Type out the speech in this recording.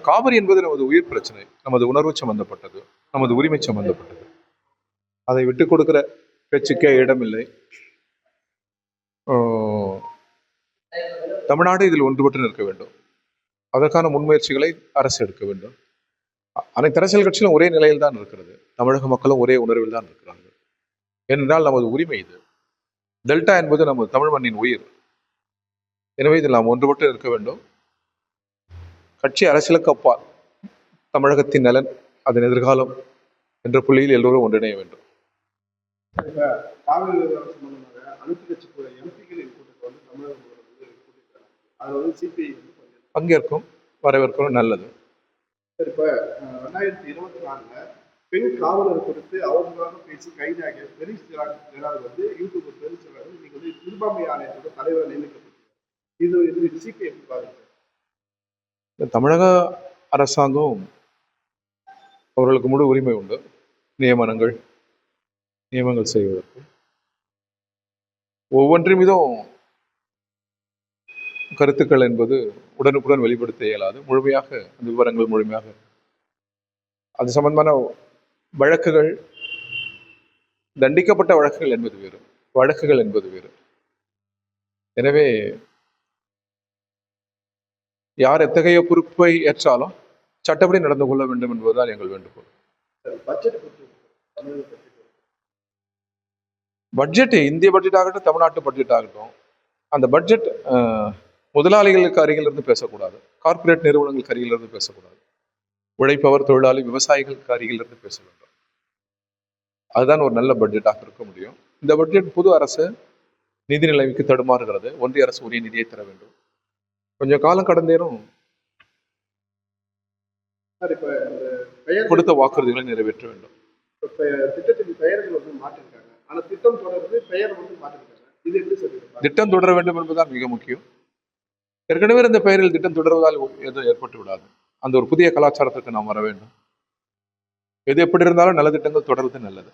காவிரி என்பது நமது உயிர் பிரச்சனை, நமது உணர்வு சம்பந்தப்பட்டது, நமது உரிமை சம்பந்தப்பட்டது. அதை விட்டுக் கொடுக்கிற பேச்சுக்கே இடமில்லை. தமிழ்நாடு இதில் ஒன்றுபட்டு நிற்க வேண்டும். அதற்கான முன்முயற்சிகளை அரசு எடுக்க வேண்டும். அனைத்து அரசியல் கட்சிகளும் ஒரே நிலையில் தான் இருக்கிறது. தமிழக மக்களும் ஒரே உணர்வில் தான் இருக்கிறார்கள். ஏனென்றால் நமது உரிமை இது. டெல்டா என்பது நமது தமிழ் மண்ணின் உயிர். எனவே இதில் நாம் ஒன்றுபட்டு இருக்க வேண்டும். கட்சி அரசியலுக்கு அப்பால் தமிழகத்தின் நலன், அதன் எதிர்காலம் என்ற புள்ளியில் எல்லோரும் ஒன்றிணைய வேண்டும். பங்கேற்கும், வரவேற்கும், நல்லது. இப்ப 2024 பெண் காவலர் குறித்து அவர்களாக பேசி கைதாகிய வந்து யூடியூப் நீங்க வந்து சிறுபான்மை ஆணையத்தோட தலைவர் நியமிக்கப்பட்டது. இது சிபிஐ பாருங்க. தமிழக அரசாங்கம் அவர்களுக்கு முழு உரிமை உண்டு நியமனங்கள் செய்வதற்கு. ஒவ்வொன்றின் மீதும் கருத்துக்கள் என்பது உடனுக்குடன் வெளிப்படுத்த இயலாது. முழுமையாக அந்த விவரங்கள் முழுமையாக அது சம்பந்தமான வழக்குகள், தண்டிக்கப்பட்ட வழக்குகள் என்பது வேறு. எனவே யார் எத்தகைய பொறுப்பை ஏற்றாலும் சட்டப்படி நடந்து கொள்ள வேண்டும் என்பதுதான் எங்கள் வேண்டுகோள். பட்ஜெட் இந்திய பட்ஜெட் ஆகட்டும், தமிழ்நாட்டு பட்ஜெட் ஆகட்டும், அந்த பட்ஜெட் முதலாளிகளுக்கு அருகிலிருந்து பேசக்கூடாது, கார்ப்பரேட் நிறுவனங்களுக்கு அருகிலிருந்து பேசக்கூடாது, உழைப்பவர், தொழிலாளி, விவசாயிகளுக்கு அருகிலிருந்து பேச வேண்டும். அதுதான் ஒரு நல்ல பட்ஜெட்டாக இருக்க முடியும். இந்த பட்ஜெட் புது அரசு நிதி நிலைமைக்கு தடுமாறுகிறது. ஒன்றிய அரசு உரிய நிதியை தர வேண்டும். கொஞ்சம் காலம் கடந்தேனும் கொடுத்த வாக்குறுதிகளை நிறைவேற்ற வேண்டும். திட்டம் தொடர வேண்டும் என்பதுதான் மிக முக்கியம். ஏற்கனவே இந்த பெயரில் திட்டம் தொடர்வதால் எதுவும் ஏற்பட்டு விடாது. அந்த ஒரு புதிய கலாச்சாரத்துக்கு நாம் வர வேண்டும். எது எப்படி இருந்தாலும் நல்ல திட்டங்கள் தொடர்வது நல்லது.